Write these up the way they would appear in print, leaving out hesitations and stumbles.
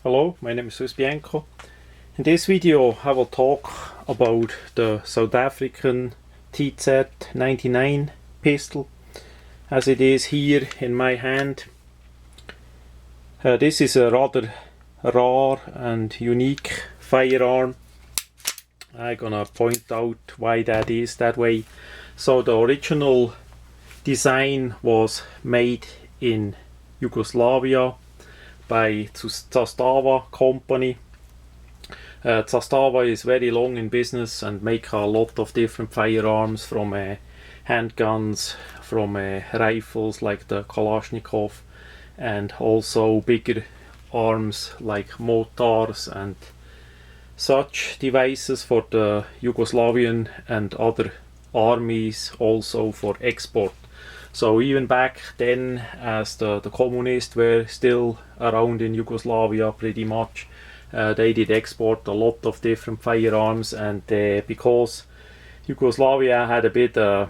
Hello, my name is Swissbianco. In this video I will talk about the South African tz99 pistol as it is here in my hand. This is a rather rare and unique firearm. I'm gonna point out why that is that way. So the original design was made in Yugoslavia by Zastava company. Zastava is very long in business and make a lot of different firearms, from handguns, from rifles like the Kalashnikov, and also bigger arms like mortars and such devices for the Yugoslavian and other armies, also for export. So even back then, as the communists were still around in Yugoslavia pretty much, they did export a lot of different firearms, and because Yugoslavia had a bit a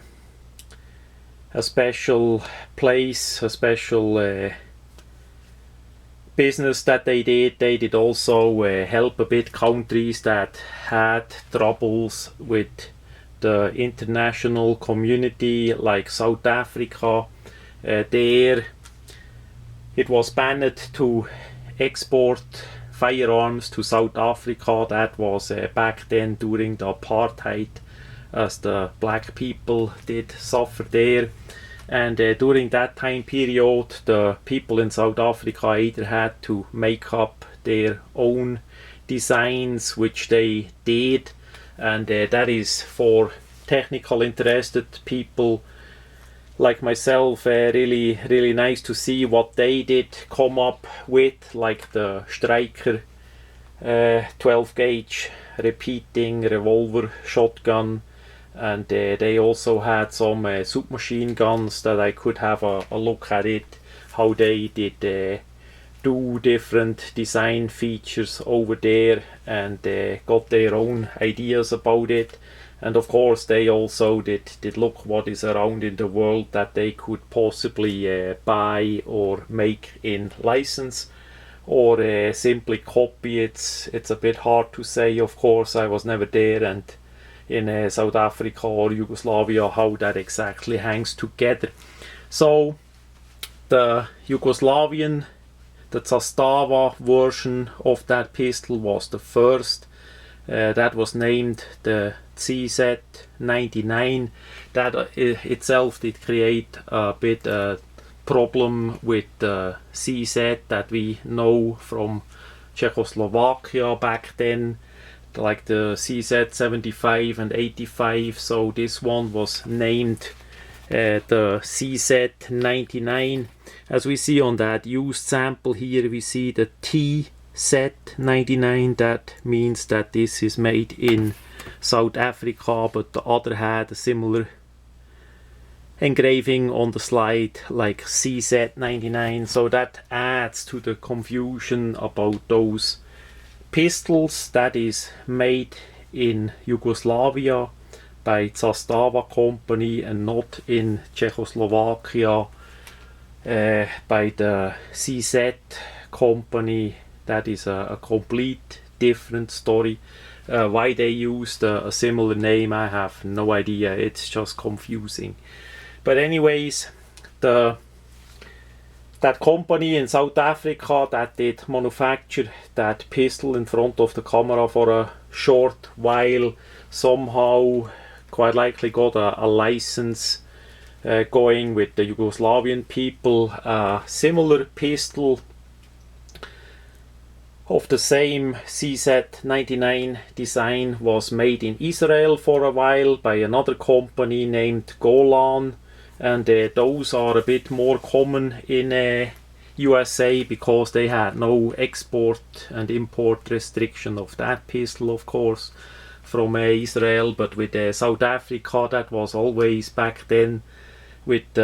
special place, a special business that they did also help a bit countries that had troubles with the international community, like South Africa. There it was banned to export firearms to South Africa. That was back then during the apartheid, as the black people did suffer there. And during that time period, the people in South Africa either had to make up their own designs, which they did, and that is for technical interested people like myself really nice to see what they did come up with, like the Striker 12 gauge repeating revolver shotgun, and they also had some submachine guns that I could have a look at it, how they did do different design features over there, and got their own ideas about it. And of course they also did look what is around in the world that they could possibly buy or make in license, or simply copy. It's a bit hard to say, of course. I was never there, and in South Africa or Yugoslavia, how that exactly hangs together. So the Yugoslavian, the Zastava version of that pistol was the first. That was named the cz99. That itself did create a bit problem with the cz that we know from Czechoslovakia back then, like the cz75 and 85. So this one was named the cz99. As we see on that used sample here, we see the tz99. That means that this is made in South Africa, but the other had a similar engraving on the slide like cz99. So that adds to the confusion about those pistols. That is made in Yugoslavia by Zastava company and not in Czechoslovakia by the cz company. That is a complete different story. Why they used a similar name, I have no idea. It's just confusing. But anyways, that company in South Africa that did manufacture that pistol in front of the camera for a short while, somehow quite likely got a license going with the Yugoslavian people. A similar pistol of the same cz99 design was made in Israel for a while by another company named Golan, and those are a bit more common in USA because they had no export and import restriction of that pistol, of course, from Israel. But with South Africa, that was always back then with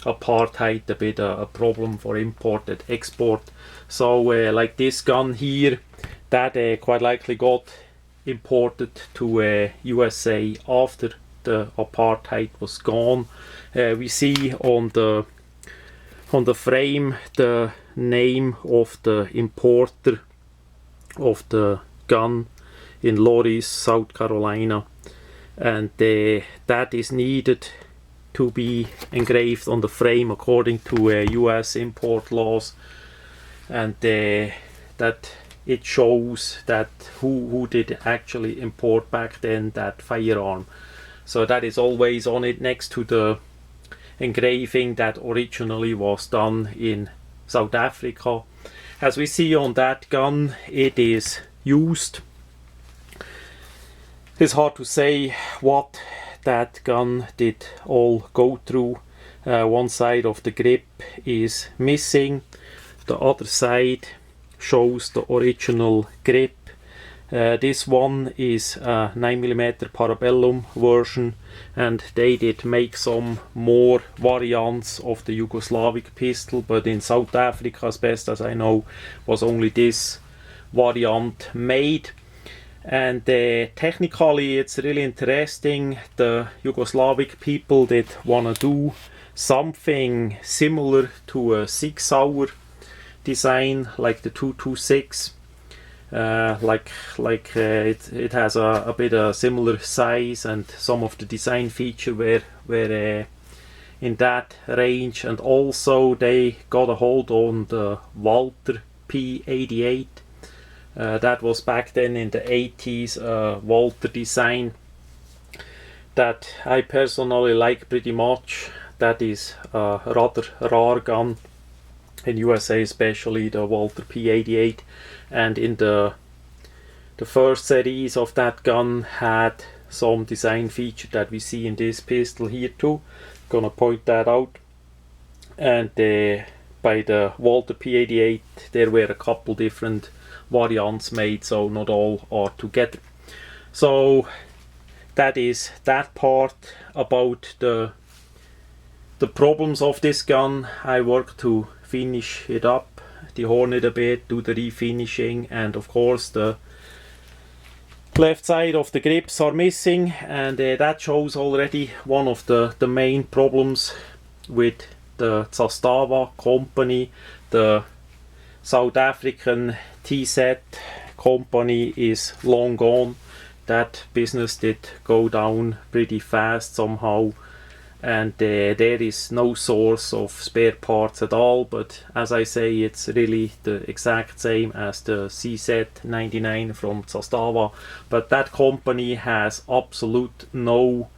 apartheid a bit a problem for import and export. So like this gun here, that quite likely got imported to USA after the apartheid was gone. We see on the on the frame the name of the importer of the gun in Loris, South Carolina, and that is needed to be engraved on the frame according to US import laws, and that it shows that who did actually import back then that firearm. So that is always on it next to the engraving that originally was done in South Africa. As we see on that gun, it is used. It's hard to say what that gun did all go through. One side of the grip is missing, the other side shows the original grip. This one is a 9mm Parabellum version, and they did make some more variants of the Yugoslavic pistol, but in South Africa, as best as I know, was only this variant made. And technically it's really interesting. The Yugoslavic people did want to do something similar to a 6-hour design like the 226. It has a bit of similar size, and some of the design feature were in that range, and also they got a hold on the Walter P88. That was back then in the 80s, Walter design that I personally like pretty much. That is a rather rare gun in USA, especially the Walter P88, and in the first series of that gun had some design feature that we see in this pistol here too. Gonna point that out. And by the Walter P88 there were a couple different variants made, so not all are together. So that is that part about the problems of this gun. I worked to finish it up, dehorn it a bit, do the refinishing, and of course the left side of the grips are missing, and that shows already one of the main problems with the Zastava company. The South African TZ company is long gone. That business did go down pretty fast somehow, and there is no source of spare parts at all. But as I say, it's really the exact same as the cz99 from Zastava, but that company has absolute no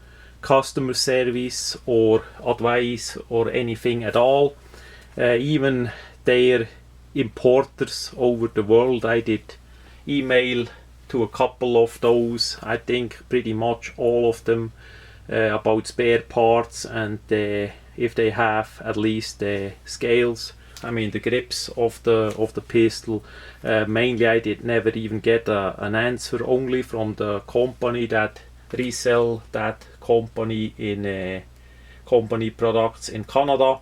customer service or advice or anything at all. Even their importers over the world, I did email to a couple of those, I think pretty much all of them, about spare parts, and if they have at least the scales, I mean the grips of the pistol. Mainly I did never even get an answer, only from the company that resell that company in company products in Canada.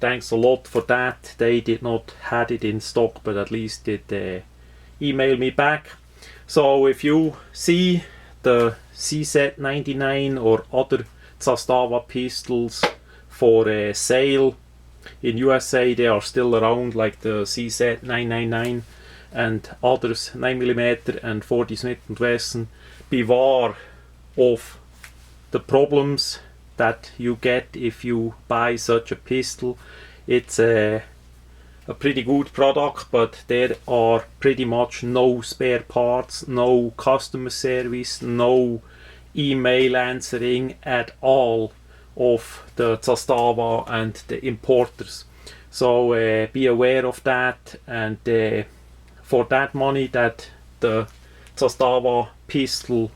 Thanks a lot for that. They did not had it in stock, but at least did email me back. So if you see the cz99 or other Zastava pistols for sale in USA, they are still around, like the cz999 and others, 9mm and 40 Smith & Wesson. Beware of the problems that you get if you buy such a pistol. It's a pretty good product, but there are pretty much no spare parts, no customer service, no email answering at all of the Zastava and the importers. So be aware of that, and for that money that the Zastava pistol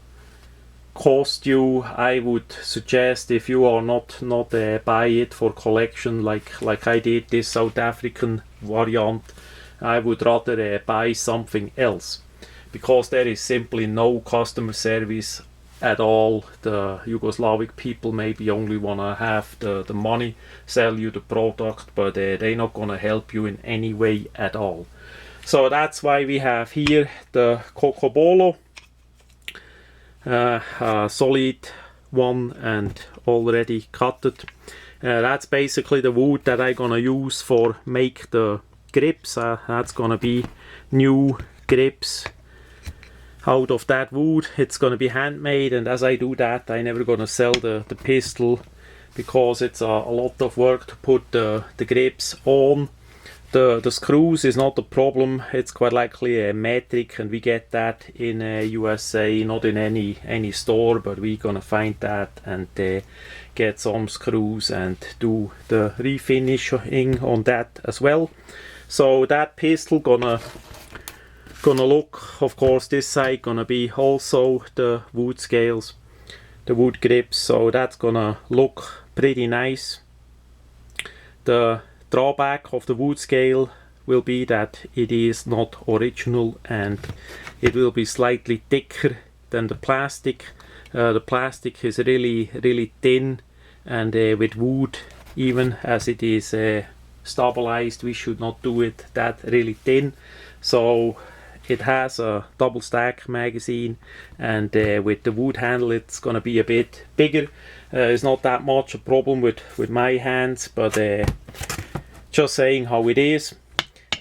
cost you, I would suggest, if you are not buy it for collection like I did this South African variant, I would rather buy something else, because there is simply no customer service at all. The Yugoslavic people maybe only wanna have the money, sell you the product, but they're not gonna help you in any way at all. So that's why we have here the Cocobolo, a solid one and already cutted. That's basically the wood that I'm gonna use for make the grips. That's gonna be new grips out of that wood. It's gonna be handmade, and as I do that, I'm never gonna sell the pistol because it's a lot of work to put the grips on. The screws is not the problem. It's quite likely a metric, and we get that in USA, not in any store, but we're gonna find that and get some screws and do the refinishing on that as well. So that pistol gonna look, of course, this side gonna be also the wood scales, the wood grips, so that's gonna look pretty nice. The drawback of the wood scale will be that it is not original and it will be slightly thicker than the plastic. The plastic is really thin, and with wood, even as it is stabilized, we should not do it that really thin. So it has a double stack magazine, and with the wood handle it's gonna be a bit bigger. It's not that much a problem with my hands, but just saying how it is.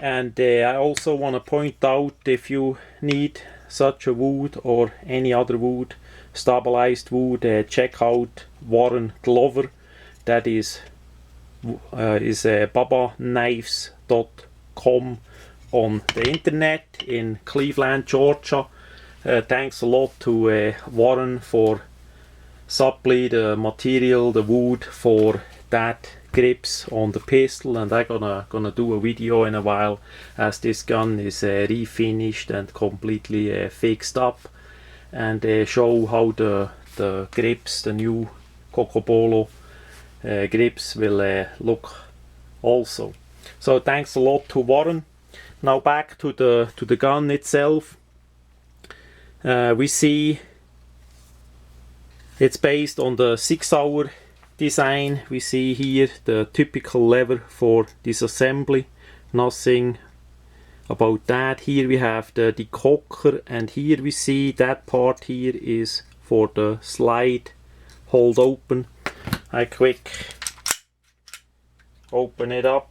And I also want to point out, if you need such a wood or any other wood, stabilized wood, check out Warren Glover. That is babaknives.com on the internet in Cleveland, Georgia. Thanks a lot to Warren for supplying the material, the wood for that grips on the pistol, and I'm gonna do a video in a while as this gun is refinished and completely fixed up, and show how the grips, the new Cocobolo grips will look also. So thanks a lot to Warren. Now back to the gun itself. We see it's based on the 6-hour design. We see here the typical lever for disassembly, nothing about that. Here we have the decocker, and here we see that part here is for the slide hold open. I quick open it up,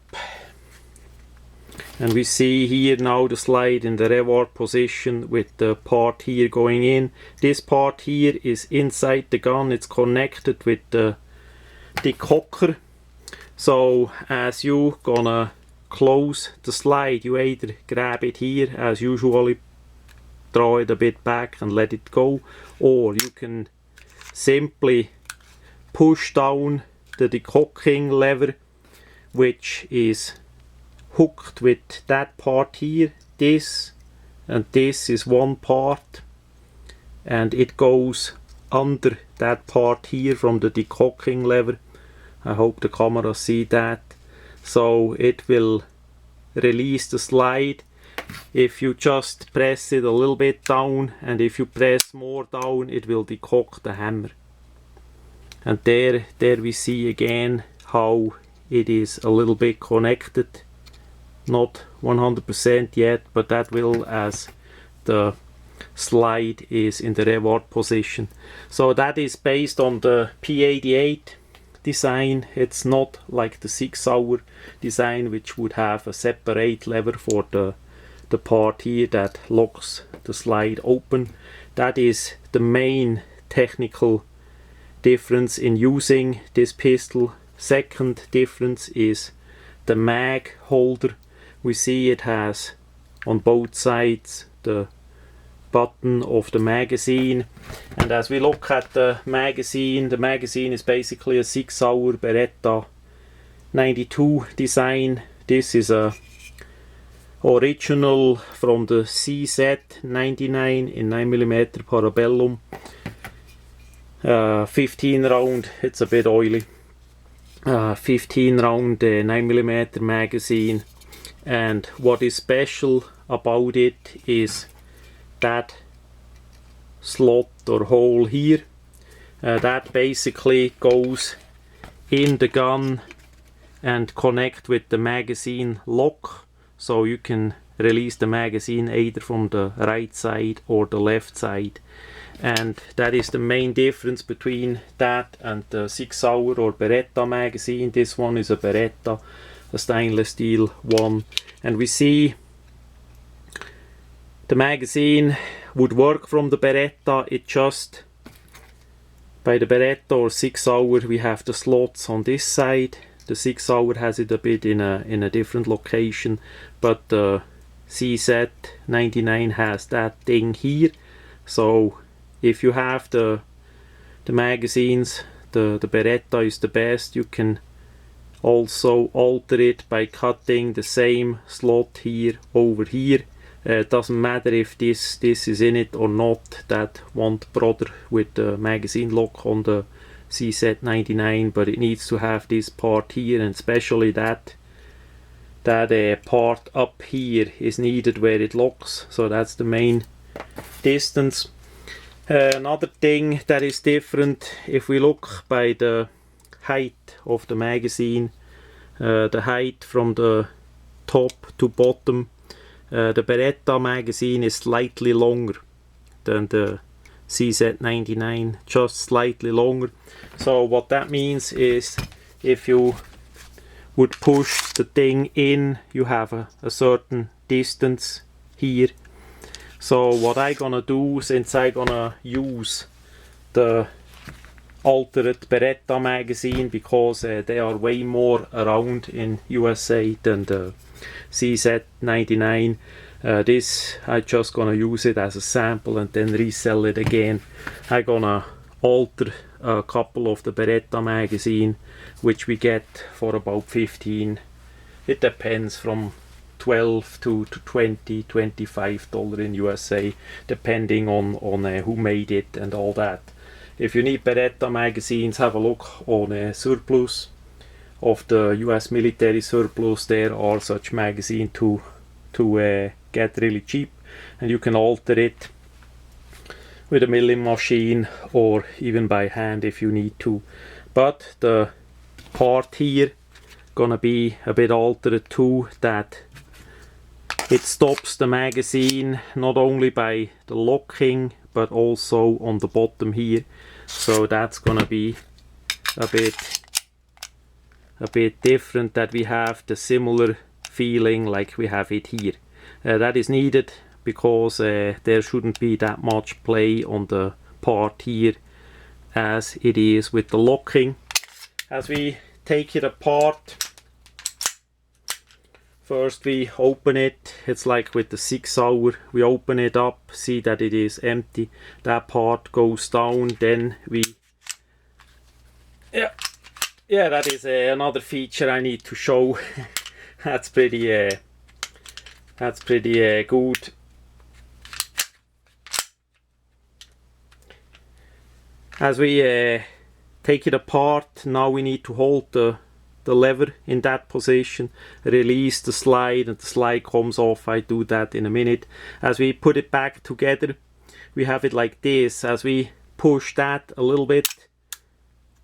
and we see here now the slide in the reverse position with the part here going in. This part here is inside the gun. It's connected with the decocker. So as you gonna close the slide, you either grab it here as usually, draw it a bit back and let it go, or you can simply push down the decocking lever, which is hooked with that part here. This and this is one part, and it goes under that part here from the decocking lever. I hope the camera see that. So it will release the slide if you just press it a little bit down, and if you press more down it will decock the hammer. And there we see again how it is a little bit connected, not 100% yet, but that will as the slide is in the reverse position. So that is based on the P88 design. It's not like the 6-hour design, which would have a separate lever for the part here that locks the slide open. That is the main technical difference in using this pistol. Second difference is the mag holder. We see it has on both sides the button of the magazine, and as we look at the magazine is basically a 6-hour Beretta 92 design. This is a original from the cz99 in 9mm Parabellum, 15 round, it's a bit oily, 15 round 9mm magazine. And what is special about it is that slot or hole here, that basically goes in the gun and connect with the magazine lock, so you can release the magazine either from the right side or the left side. And that is the main difference between that and the Sig Sauer or Beretta magazine. This one is a Beretta, a stainless steel one, and we see the magazine would work from the Beretta. It just, by the Beretta or Sig Sauer, we have the slots on this side. The Sig Sauer has it a bit in a different location, but the cz99 has that thing here. So if you have the magazines, the Beretta is the best. You can also alter it by cutting the same slot here over here. It doesn't matter if this is in it or not. That won't bother with the magazine lock on the cz99, but it needs to have this part here, and especially that part up here is needed where it locks. So that's the main distance. Another thing that is different, if we look by the height of the magazine, the height from the top to bottom, the Beretta magazine is slightly longer than the cz99, just slightly longer. So what that means is, if you would push the thing in, you have a certain distance here. So what I gonna do, since I gonna use the altered Beretta magazine, because they are way more around in USA than the cz99, this I just gonna use it as a sample and then resell it again. I gonna alter a couple of the Beretta magazine, which we get for about 15, it depends, from 12 to 20, $25 in USA, depending on who made it and all that. If you need Beretta magazines, have a look on surplus of the US military surplus. There are such magazines to get really cheap, and you can alter it with a milling machine or even by hand if you need to. But the part here gonna be a bit altered too, that it stops the magazine not only by the locking but also on the bottom here. So that's gonna be a bit different, that we have the similar feeling like we have it here. That is needed because there shouldn't be that much play on the part here as it is with the locking. As we take it apart, first we open it. It's like with the Sig Sauer, we open it up, see that it is empty, that part goes down, then we yeah, that is another feature I need to show. That's pretty good. As we take it apart, now we need to hold the lever in that position, release the slide, and the slide comes off. I do that in a minute. As we put it back together, we have it like this. As we push that a little bit,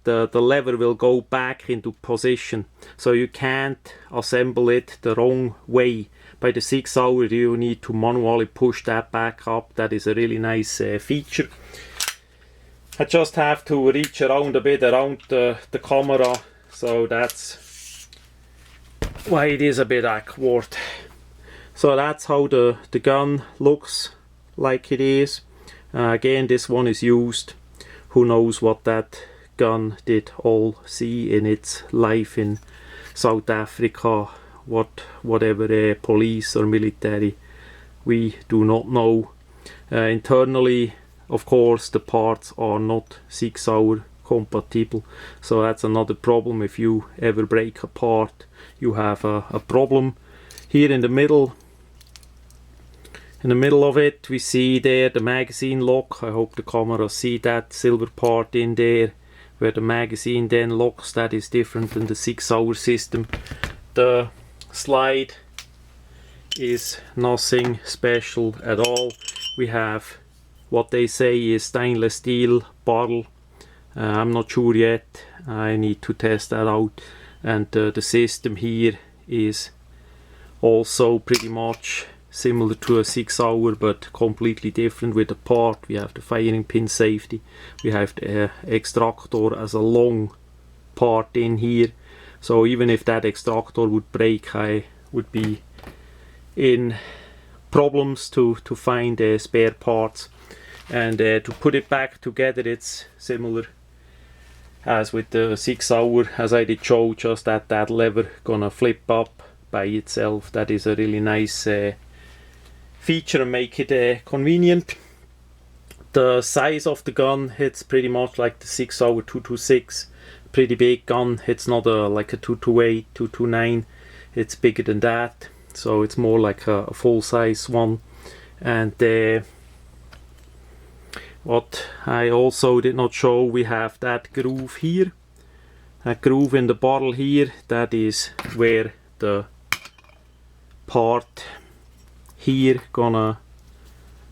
the lever will go back into position, so you can't assemble it the wrong way. By the Sig Sauer, you need to manually push that back up. That is a really nice feature. I just have to reach around a bit around the camera, so that's why it is a bit awkward. So that's how the gun looks like it is. Again, this one is used. Who knows what that gun did all see in its life in South Africa, whatever police or military, we do not know. Internally, of course, the parts are not Sig Sauer compatible, so that's another problem. If you ever break a part, you have a problem. Here in the middle of it, we see there the magazine lock. I hope the camera see that silver part in there where the magazine then locks. That is different than the Sig Sauer system. The slide is nothing special at all. We have what they say is stainless steel bottle. I'm not sure yet. I need to test that out. And the system here is also pretty much similar to a 6-hour but completely different with the part. We have the firing pin safety, we have the extractor as a long part in here, so even if that extractor would break, I would be in problems to find spare parts. And to put it back together, it's similar as with the 6-hour, as I did show, just that lever gonna flip up by itself. That is a really nice feature and make it convenient. The size of the gun, it's pretty much like the 6-hour 226, pretty big gun. It's not like a 228, 229, it's bigger than that, so it's more like a full-size one. And what I also did not show, we have that groove here, that groove in the bottle here, that is where the part here gonna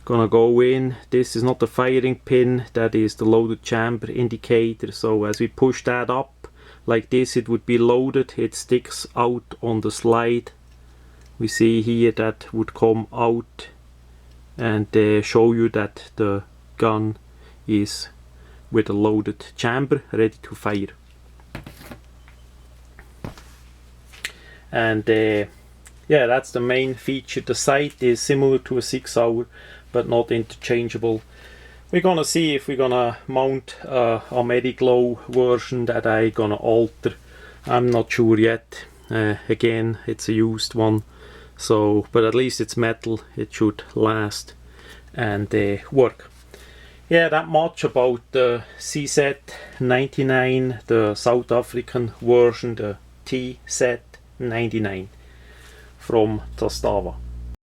go in. This is not the firing pin, that is the loaded chamber indicator. So as we push that up like this, it would be loaded, it sticks out on the slide. We see here that would come out and show you that the gun is with a loaded chamber ready to fire. And yeah, that's the main feature. The sight is similar to a 6-hour but not interchangeable. We're gonna see if we're gonna mount a Mediglow version that I gonna alter. I'm not sure yet. Again, it's a used one, so but at least it's metal, it should last and work. Yeah, that much about the cz99, the South African version, the tz99 from Zastava.